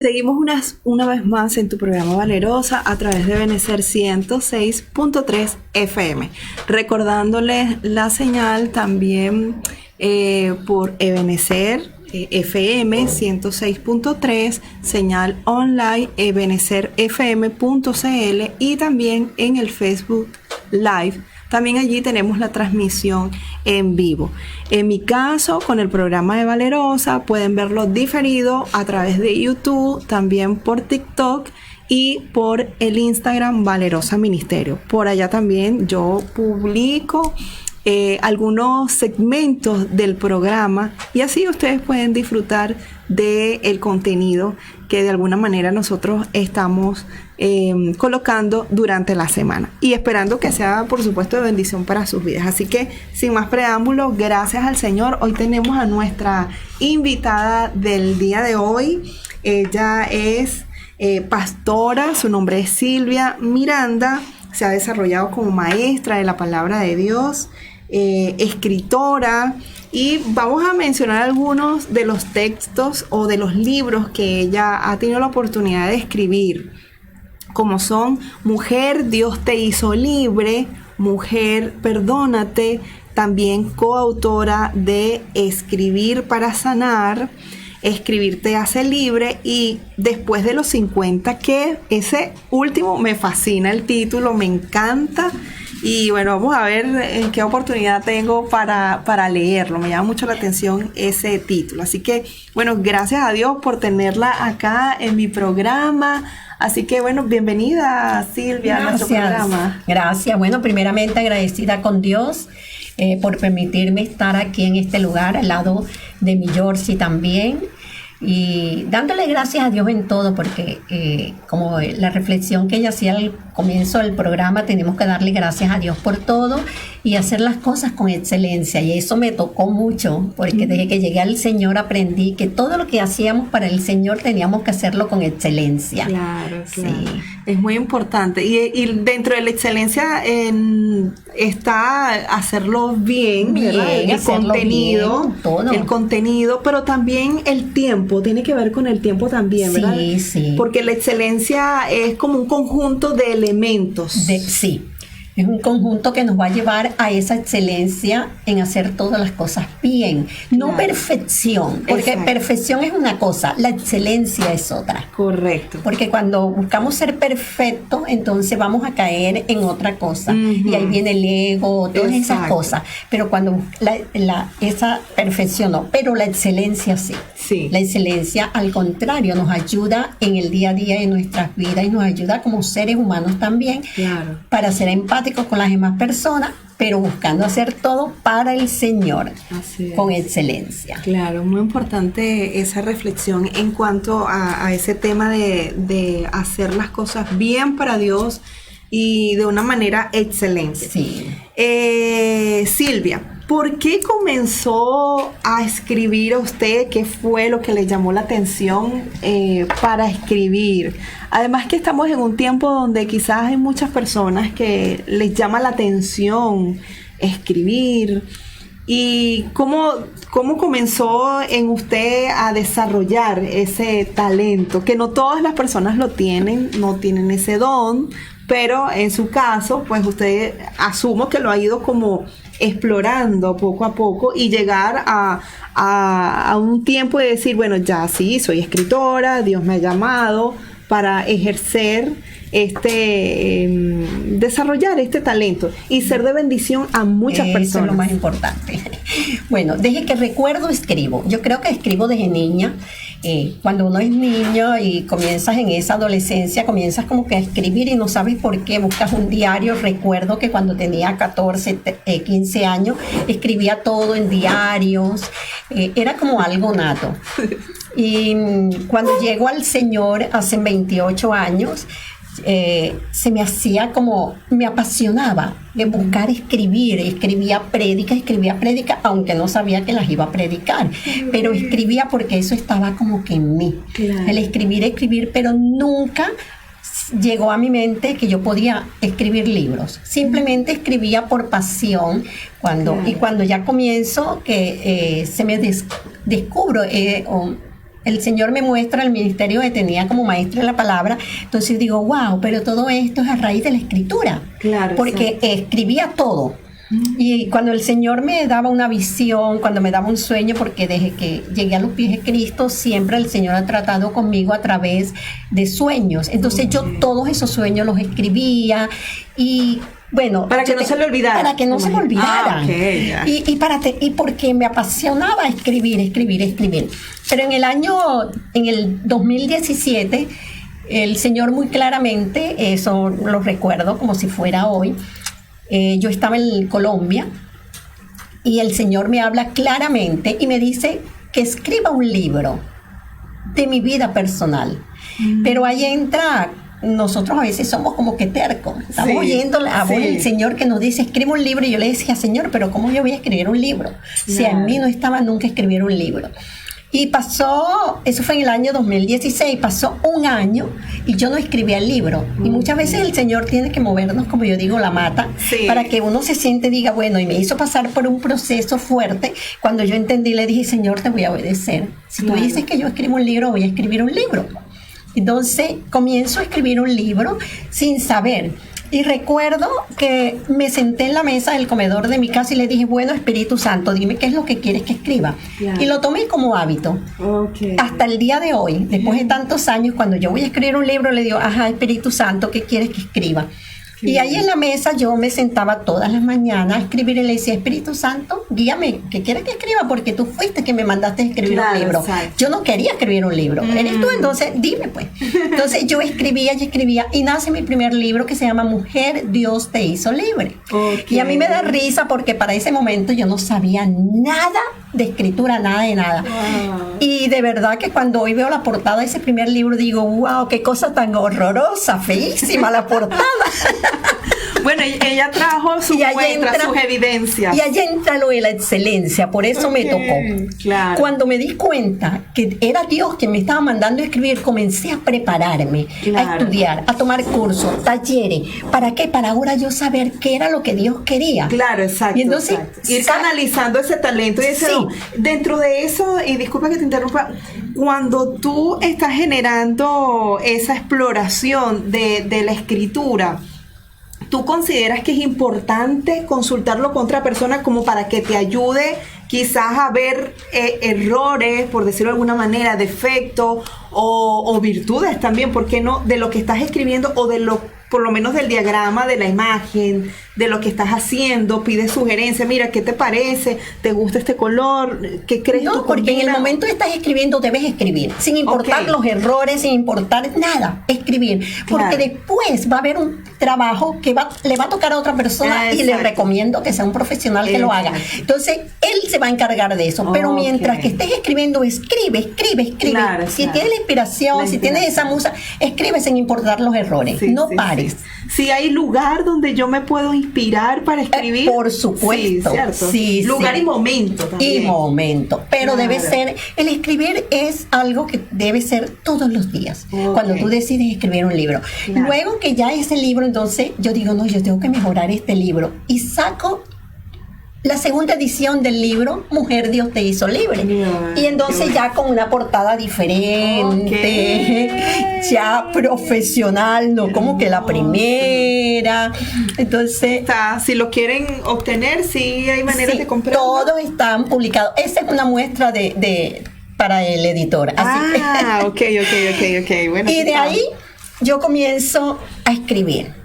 Seguimos una vez más en tu programa Valerosa a través de Ebenecer 106.3 FM. Recordándoles la señal también por Ebenecer FM 106.3, señal online ebenecerfm.cl y también en el Facebook Live. También allí tenemos la transmisión en vivo. En mi caso, con el programa de Valerosa, pueden verlo diferido a través de YouTube, también por TikTok y por el Instagram Valerosa Ministerio. Por allá también yo publico algunos segmentos del programa y así ustedes pueden disfrutar del contenido que de alguna manera nosotros estamos colocando durante la semana y esperando que sea por supuesto de bendición para sus vidas. Así que sin más preámbulos, gracias al Señor. Hoy tenemos a nuestra invitada del día de hoy. Ella es pastora, su nombre es Silvia Miranda, se ha desarrollado como maestra de la palabra de Dios, escritora, y vamos a mencionar algunos de los textos o de los libros que ella ha tenido la oportunidad de escribir, como son Mujer, Dios te hizo libre, Mujer, perdónate, también coautora de Escribir para sanar, Escribir te hace libre, y Después de los 50, que ese último me fascina el título, me encanta. Y bueno, vamos a ver en qué oportunidad tengo para leerlo. Me llama mucho la atención ese título. Así que, bueno, gracias a Dios por tenerla acá en mi programa. Así que, bueno, bienvenida, Silvia, a nuestro programa. Gracias. Bueno, primeramente agradecida con Dios por permitirme estar aquí en este lugar, al lado de mi Yorsi también. Y dándole gracias a Dios en todo, porque como la reflexión que ella hacía al comienzo del programa, tenemos que darle gracias a Dios por todo y hacer las cosas con excelencia. Y eso me tocó mucho, porque desde que llegué al Señor aprendí que todo lo que hacíamos para el Señor teníamos que hacerlo con excelencia. Claro, sí. Es muy importante. Y dentro de la excelencia está hacerlo bien, el contenido, bien, todo. El contenido, pero también el tiempo, tiene que ver con el tiempo también, ¿verdad? Sí, sí. Porque la excelencia es como un conjunto de elementos. Sí. Es un conjunto que nos va a llevar a esa excelencia en hacer todas las cosas bien. No claro. Perfección, porque exacto. Perfección es una cosa, la excelencia es otra. Correcto. Porque cuando buscamos ser perfectos, entonces vamos a caer en otra cosa. Y ahí viene el ego, todas exacto. Esas cosas. Pero cuando esa perfección no, pero la excelencia sí. La excelencia, al contrario, nos ayuda en el día a día de nuestras vidas y nos ayuda como seres humanos también para ser empáticos con las demás personas, pero buscando hacer todo para el Señor, con excelencia. Claro, muy importante esa reflexión en cuanto a ese tema de hacer las cosas bien para Dios y de una manera excelente. Sí. Silvia, ¿por qué comenzó a escribir a usted? ¿Qué fue lo que le llamó la atención para escribir? Además que estamos en un tiempo donde quizás hay muchas personas que les llama la atención escribir. ¿Y cómo comenzó en usted a desarrollar ese talento? Que no todas las personas lo tienen, no tienen ese don, pero en su caso, pues usted asumo que lo ha ido como explorando poco a poco y llegar a un tiempo de decir, bueno, ya sí, soy escritora, Dios me ha llamado para ejercer desarrollar este talento y ser de bendición a muchas personas. Eso es lo más importante. Bueno, desde que recuerdo escribo. Yo creo que escribo desde niña. Cuando uno es niño y comienzas en esa adolescencia, comienzas como que a escribir y no sabes por qué, buscas un diario. Recuerdo que cuando tenía 14, 15 años, escribía todo en diarios. Era como algo nato. Y cuando llego al Señor hace 28 años, se me hacía como, me apasionaba de buscar escribía prédicas, aunque no sabía que las iba a predicar, pero escribía porque eso estaba como que en mí, el escribir, pero nunca llegó a mi mente que yo podía escribir libros. Simplemente escribía por pasión. Y cuando ya comienzo, que se me descubro el Señor me muestra el ministerio que tenía como maestra de la palabra, entonces digo, wow, pero todo esto es a raíz de la escritura. Claro, porque escribía todo. Y cuando el Señor me daba una visión, cuando me daba un sueño, porque desde que llegué a los pies de Cristo, siempre el Señor ha tratado conmigo a través de sueños. Entonces yo todos esos sueños los escribía y bueno, para que no se le olvidara. Para que no se me olvidaran. Okay, yeah. Y porque me apasionaba escribir. Pero en el 2017, el Señor muy claramente, eso lo recuerdo como si fuera hoy, yo estaba en Colombia y el Señor me habla claramente y me dice que escriba un libro de mi vida personal. Pero ahí entra, nosotros a veces somos como que tercos. Estamos oyendo la voz del Señor que nos dice, escribe un libro. Y yo le decía, Señor, pero ¿cómo yo voy a escribir un libro? Si en mí no estaba nunca escribir un libro. Y pasó, eso fue en el año 2016, pasó un año y yo no escribía el libro. Y muchas veces el Señor tiene que movernos, como yo digo, la mata, para que uno se siente y diga, bueno, y me hizo pasar por un proceso fuerte. Cuando yo entendí, le dije, Señor, te voy a obedecer. Si tú dices que yo escribo un libro, voy a escribir un libro. Entonces comienzo a escribir un libro sin saber. Y recuerdo que me senté en la mesa del comedor de mi casa y le dije, bueno, Espíritu Santo, dime qué es lo que quieres que escriba. Claro. Y lo tomé como hábito. Okay. Hasta el día de hoy, después de tantos años, cuando yo voy a escribir un libro, le digo, ajá, Espíritu Santo, ¿qué quieres que escriba? Y ahí en la mesa yo me sentaba todas las mañanas a escribir y le decía, Espíritu Santo, guíame, ¿qué quieres que escriba? Porque tú fuiste que me mandaste a escribir un libro. Exacto. Yo no quería escribir un libro. Eres tú, entonces dime pues. Entonces yo escribía y nace mi primer libro que se llama Mujer, Dios te hizo libre. Okay. Y a mí me da risa porque para ese momento yo no sabía nada de escritura, nada de nada. Wow. Y de verdad que cuando hoy veo la portada de ese primer libro digo, wow, qué cosa tan horrorosa, feísima la portada. Bueno, ella trajo sus muestras, sus evidencias. Y allá entra lo de la excelencia, por eso me tocó. Claro. Cuando me di cuenta que era Dios quien me estaba mandando a escribir, comencé a prepararme, a estudiar, a tomar cursos, talleres. ¿Para qué? Para ahora yo saber qué era lo que Dios quería. Claro, exacto. Y entonces, ir canalizando ese talento y ese don. Dentro de eso, y disculpa que te interrumpa, cuando tú estás generando esa exploración de la escritura, ¿tú consideras que es importante consultarlo con otra persona como para que te ayude quizás a ver errores, por decirlo de alguna manera, defectos o virtudes también, ¿por qué no? De lo que estás escribiendo o de lo, por lo menos del diagrama, de la imagen, de lo que estás haciendo, pides sugerencias, mira, ¿qué te parece? ¿Te gusta este color? ¿Qué crees tú? No, porque en el momento que estás escribiendo debes escribir, sin importar los errores, sin importar nada, escribir, porque después va a haber un trabajo que le va a tocar a otra persona y le recomiendo que sea un profesional que lo haga. Entonces, él se va a encargar de eso, pero mientras que estés escribiendo, escribe. Claro, si tienes la inspiración, si tienes esa musa, escribe sin importar los errores, no pares. Si hay lugar donde yo me puedo inspirar para escribir, por supuesto, lugar y momento también. Y momento, pero debe ser, el escribir es algo que debe ser todos los días, cuando tú decides escribir un libro. Luego que ya ese libro, entonces yo digo, no, yo tengo que mejorar este libro y saco la segunda edición del libro Mujer, Dios te hizo libre. Y entonces ya con una portada diferente, ya profesional, no como que la primera. Entonces, si lo quieren obtener, sí hay maneras de comprarlo. Todos están publicados. Esa es una muestra para el editor. Así ok. Bueno, y de ahí yo comienzo a escribir.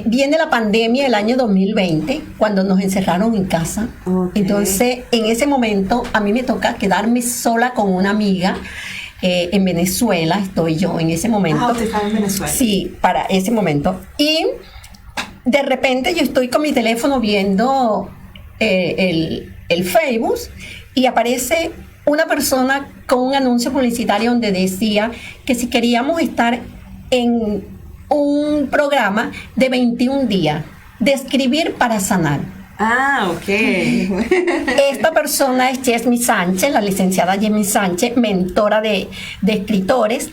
Viene la pandemia del año 2020, cuando nos encerraron en casa. Entonces, en ese momento, a mí me toca quedarme sola con una amiga. En Venezuela estoy yo en ese momento. ¿Usted está en Venezuela? Sí, para ese momento. Y de repente yo estoy con mi teléfono viendo el Facebook y aparece una persona con un anuncio publicitario donde decía que si queríamos estar en un programa de 21 días de escribir para sanar. Ok. Esta persona es Yesmi Sánchez, la licenciada Yesmi Sánchez, mentora de escritores.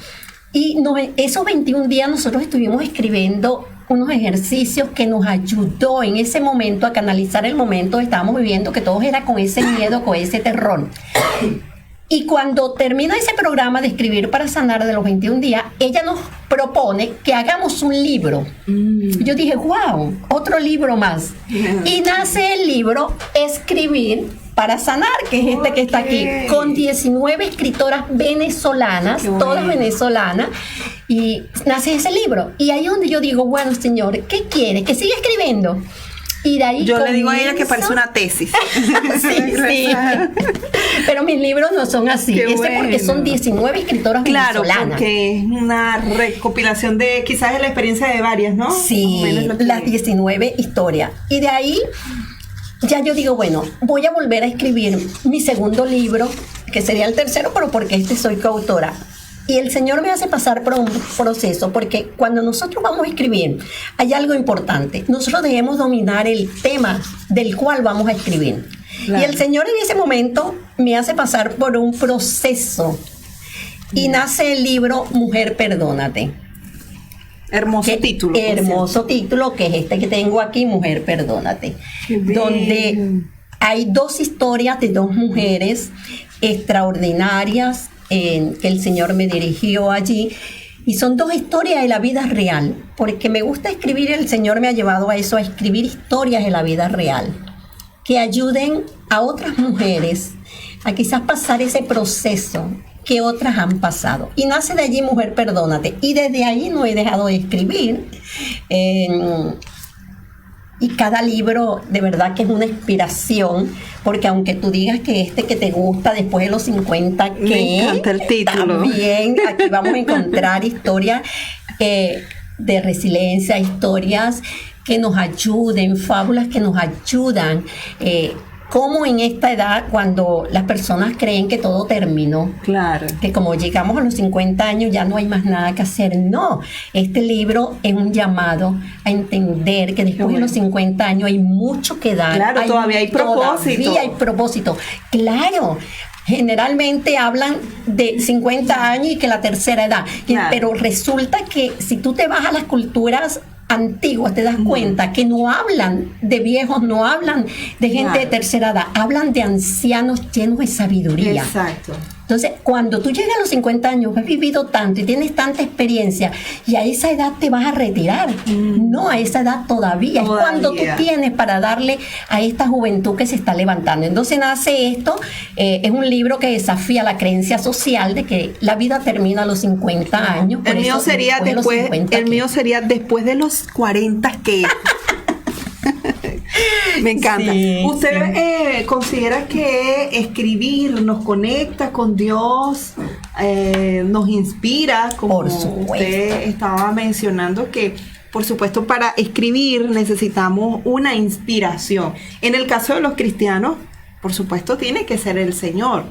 Y esos 21 días nosotros estuvimos escribiendo unos ejercicios que nos ayudó en ese momento a canalizar el momento que estábamos viviendo, que todos era con ese miedo, con ese terror. Y cuando termina ese programa de Escribir para Sanar de los 21 días, ella nos propone que hagamos un libro. Yo dije, wow, otro libro más. Y nace el libro Escribir para Sanar, que es este que está aquí, con 19 escritoras venezolanas, todas venezolanas, y nace ese libro. Y ahí es donde yo digo, bueno, señor, ¿qué quiere? ¿Que siga escribiendo? Y de ahí yo le digo a ella que parece una tesis. sí. Pero mis libros no son así. Qué bueno. Porque son 19 escritoras venezolanas. Claro, porque es una recopilación de quizás de la experiencia de varias, ¿no? Sí, las 19 historias. Y de ahí ya yo digo, bueno, voy a volver a escribir mi segundo libro, que sería el tercero, pero porque soy coautora. Y el Señor me hace pasar por un proceso, porque cuando nosotros vamos a escribir, hay algo importante. Nosotros debemos dominar el tema del cual vamos a escribir. Claro. Y el Señor en ese momento me hace pasar por un proceso. Y nace el libro Mujer, Perdónate. Hermoso título. Hermoso título, que es este que tengo aquí, Mujer, Perdónate. Donde hay 2 historias de 2 mujeres extraordinarias que el Señor me dirigió allí, y son 2 historias de la vida real, porque me gusta escribir. El Señor me ha llevado a eso, a escribir historias de la vida real que ayuden a otras mujeres a quizás pasar ese proceso que otras han pasado, y nace de allí Mujer, Perdónate, y desde ahí no he dejado de escribir. Y cada libro de verdad que es una inspiración, porque aunque tú digas que que te gusta después de los 50, que me encanta el título. También aquí vamos a encontrar historias de resiliencia, historias que nos ayuden, fábulas que nos ayudan, como en esta edad, cuando las personas creen que todo terminó, claro, que como llegamos a los 50 años ya no hay más nada que hacer. No, este libro es un llamado a entender que después de los 50 años hay mucho que dar. Claro, todavía hay propósito. Todavía hay propósito. Claro. Generalmente hablan de 50 años y que la tercera edad, claro. Pero resulta que si tú te vas a las culturas antiguas, te das cuenta que no hablan de viejos, no hablan de gente de tercera edad, hablan de ancianos llenos de sabiduría. Exacto. Entonces, cuando tú llegas a los 50 años, has vivido tanto y tienes tanta experiencia, y a esa edad te vas a retirar. No, a esa edad todavía. Es cuando tú tienes para darle a esta juventud que se está levantando. Entonces nace esto. Es un libro que desafía la creencia social de que la vida termina a los 50 años. El mío sería después de los 40, ¿qué? Me encanta. Sí, ¿usted considera que escribir nos conecta con Dios, nos inspira? Como usted estaba mencionando, que por supuesto para escribir necesitamos una inspiración. En el caso de los cristianos, por supuesto tiene que ser el Señor,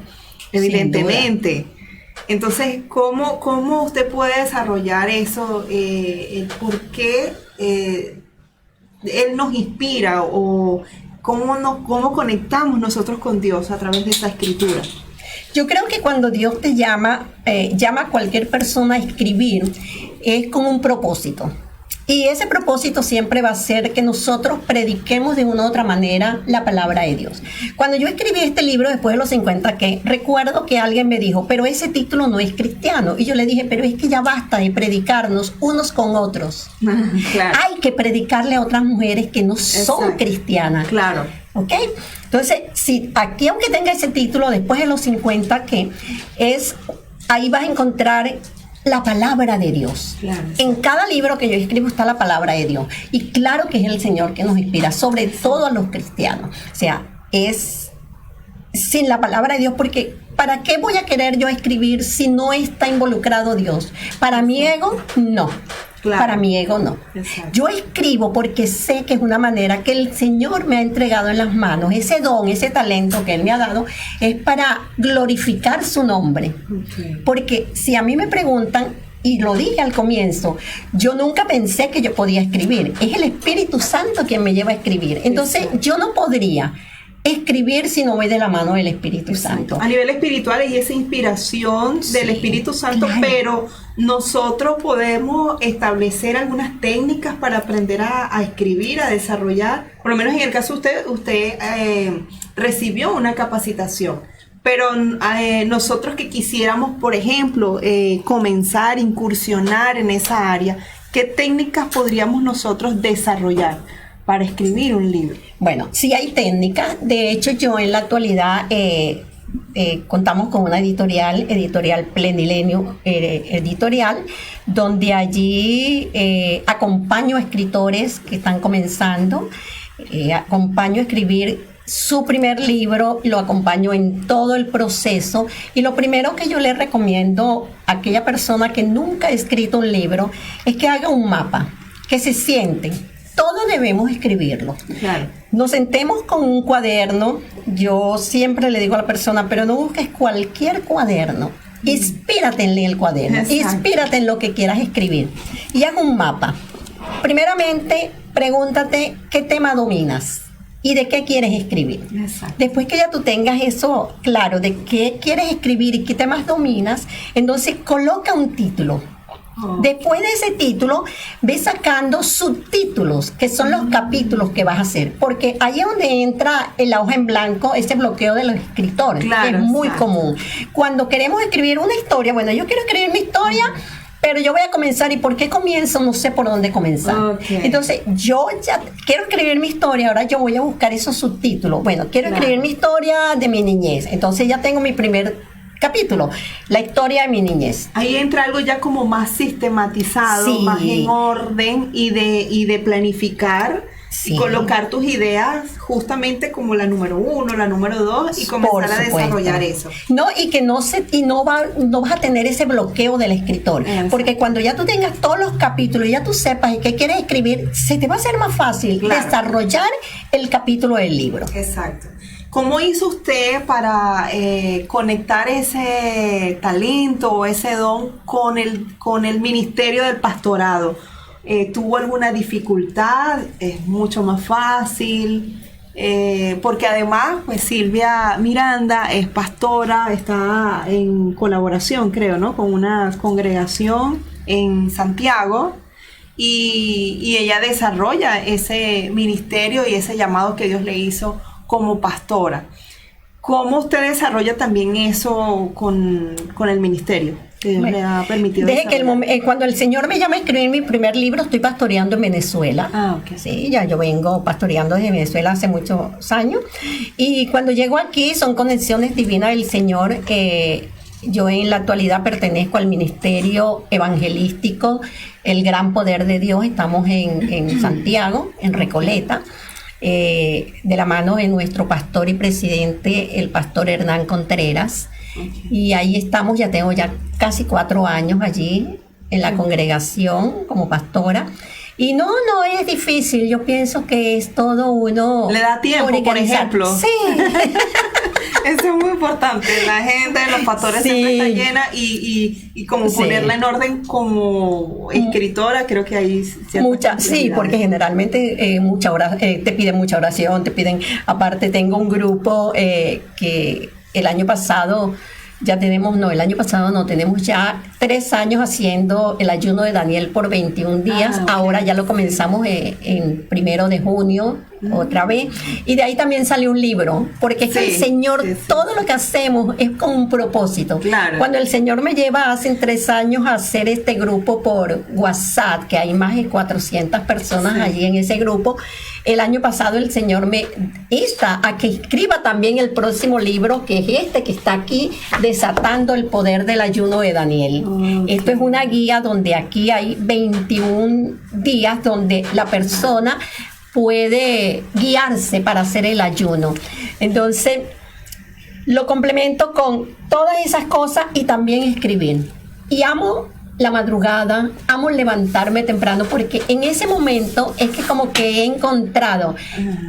evidentemente. Entonces, ¿cómo usted puede desarrollar eso? El por qué Él nos inspira, o cómo conectamos nosotros con Dios a través de esta escritura. Yo creo que cuando Dios te llama a cualquier persona a escribir, es con un propósito. Y ese propósito siempre va a ser que nosotros prediquemos de una u otra manera la palabra de Dios. Cuando yo escribí este libro después de los 50, que recuerdo que alguien me dijo, pero ese título no es cristiano. Y yo le dije, pero es que ya basta de predicarnos unos con otros. Claro. Hay que predicarle a otras mujeres que no son cristianas. Claro. ¿Ok? Entonces, si aquí, aunque tenga ese título después de los 50, que es, ahí vas a encontrar la palabra de Dios. Claro. En cada libro que yo escribo está la palabra de Dios. Y claro que es el Señor que nos inspira, sobre todo a los cristianos. O sea, es sin la palabra de Dios, porque ¿para qué voy a querer yo escribir si no está involucrado Dios? ¿Para mi ego? No. Claro. Para mi ego no. Exacto. Yo escribo porque sé que es una manera que el Señor me ha entregado en las manos. Ese don, ese talento que Él me ha dado es para glorificar su nombre. Okay. Porque si a mí me preguntan, y lo dije al comienzo, yo nunca pensé que yo podía escribir. Es el Espíritu Santo quien me lleva a escribir. Entonces, exacto, yo no podría escribir si no voy de la mano del Espíritu Santo. A nivel espiritual hay esa inspiración del Espíritu Santo, claro, pero nosotros podemos establecer algunas técnicas para aprender a escribir, a desarrollar. Por lo menos en el caso de usted recibió una capacitación, pero nosotros que quisiéramos, por ejemplo, comenzar, incursionar en esa área, ¿qué técnicas podríamos nosotros desarrollar para escribir un libro? Bueno, sí hay técnicas. De hecho, yo en la actualidad contamos con una editorial Plenilenio Editorial, donde allí acompaño a escritores que están comenzando, acompaño a escribir su primer libro, lo acompaño en todo el proceso, y lo primero que yo le recomiendo a aquella persona que nunca ha escrito un libro es que haga un mapa, que se sienten. Todos debemos escribirlo. Claro. Nos sentemos con un cuaderno. Yo siempre le digo a la persona, pero no busques cualquier cuaderno. Inspírate en el cuaderno. Exacto. Inspírate en lo que quieras escribir. Y haz un mapa. Primeramente, pregúntate qué tema dominas y de qué quieres escribir. Exacto. Después que ya tú tengas eso claro, de qué quieres escribir y qué temas dominas, entonces coloca un título. Después de ese título, ve sacando subtítulos, que son los capítulos que vas a hacer, porque ahí es donde entra en la hoja en blanco ese bloqueo de los escritores, claro, que es muy común. Cuando queremos escribir una historia, bueno, yo quiero escribir mi historia, pero yo voy a comenzar, ¿y por qué comienzo? No sé por dónde comenzar. Okay. Entonces, yo ya quiero escribir mi historia, ahora yo voy a buscar esos subtítulos. Bueno, quiero escribir mi historia de mi niñez, entonces ya tengo mi primer capítulo, la historia de mi niñez. Ahí entra algo ya como más sistematizado, sí, más en orden y de planificar, sí, y colocar tus ideas justamente como la número 1, la número 2 y comenzar a desarrollar eso. No, y que no vas a tener ese bloqueo del escritor, porque cuando ya tú tengas todos los capítulos y ya tú sepas qué quieres escribir, se te va a hacer más fácil, claro, desarrollar el capítulo del libro. Exacto. ¿Cómo hizo usted para conectar ese talento o ese don con el ministerio del pastorado? ¿Tuvo alguna dificultad? ¿Es mucho más fácil? Porque además, pues Silvia Miranda es pastora, está en colaboración, creo, ¿no? Con una congregación en Santiago. Y ella desarrolla ese ministerio y ese llamado que Dios le hizo como pastora. ¿Cómo usted desarrolla también eso con el ministerio que Dios le ha permitido desarrollar? Cuando el Señor me llama a escribir mi primer libro, estoy pastoreando en Venezuela. Okay. Sí, ya yo vengo pastoreando desde Venezuela hace muchos años. Y cuando llego aquí son conexiones divinas del Señor. Yo en la actualidad pertenezco al ministerio evangelístico El Gran Poder de Dios. Estamos en Santiago, en Recoleta. De la mano de nuestro pastor y presidente, el pastor Hernán Contreras. Okay. Y ahí estamos, ya tengo ya casi 4 años allí en la congregación como pastora. Y no es difícil, yo pienso que es todo uno... ¿Le da tiempo, por ejemplo? Sí. Eso es muy importante, la agenda de los pastores siempre está llena y como ponerla en orden como escritora, creo que hay sí, porque generalmente te piden mucha oración, aparte tengo un grupo que el año pasado tenemos ya 3 años haciendo el ayuno de Daniel por 21 días. Okay. Ahora ya lo comenzamos en 1 de junio otra vez. Y de ahí también salió un libro, porque es que el Señor, todo lo que hacemos es con un propósito. Claro. Cuando el Señor me lleva hace 3 años a hacer este grupo por WhatsApp, que hay más de 400 personas allí en ese grupo, el año pasado el Señor me insta a que escriba también el próximo libro, que es este que está aquí, Desatando el Poder del Ayuno de Daniel. Okay. Esto es una guía donde aquí hay 21 días donde la persona puede guiarse para hacer el ayuno. Entonces, lo complemento con todas esas cosas y también escribir. Y amo la madrugada, amo levantarme temprano, porque en ese momento es que como que he encontrado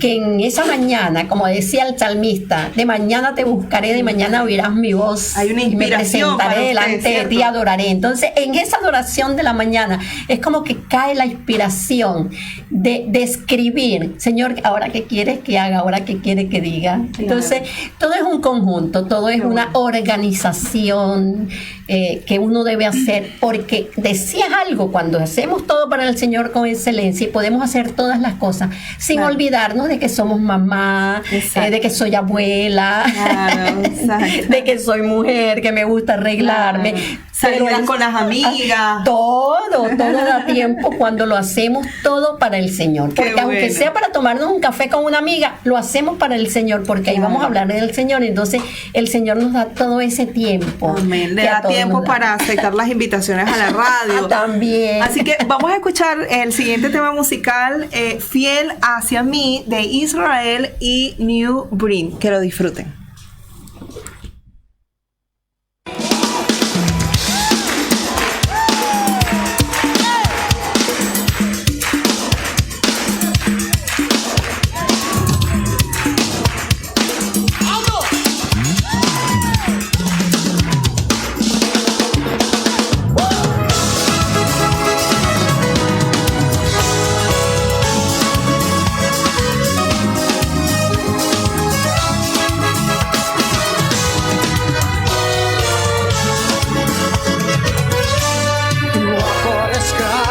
que en esa mañana, como decía el salmista, de mañana te buscaré, de mañana oirás mi voz. Hay una inspiración, me presentaré delante de ti, adoraré. Entonces, en esa adoración de la mañana es como que cae la inspiración de escribir. Señor, ¿ahora qué quieres que haga? ¿Ahora qué quieres que diga? Entonces, todo es un conjunto, todo es una organización que uno debe hacer, porque porque decías algo, cuando hacemos todo para el Señor con excelencia y podemos hacer todas las cosas sin olvidarnos de que somos mamá, de que soy abuela, de que soy mujer, que me gusta arreglarme. Salidas con las amigas. Todo da tiempo cuando lo hacemos todo para el Señor. Porque aunque sea para tomarnos un café con una amiga, lo hacemos para el Señor, porque ahí vamos a hablar del Señor. Entonces el Señor nos da todo ese tiempo. Amén. Le da tiempo para aceptar las invitaciones a la radio. También. Así que vamos a escuchar el siguiente tema musical, Fiel hacia mí, de Israel y New Breed. Que lo disfruten. Sky.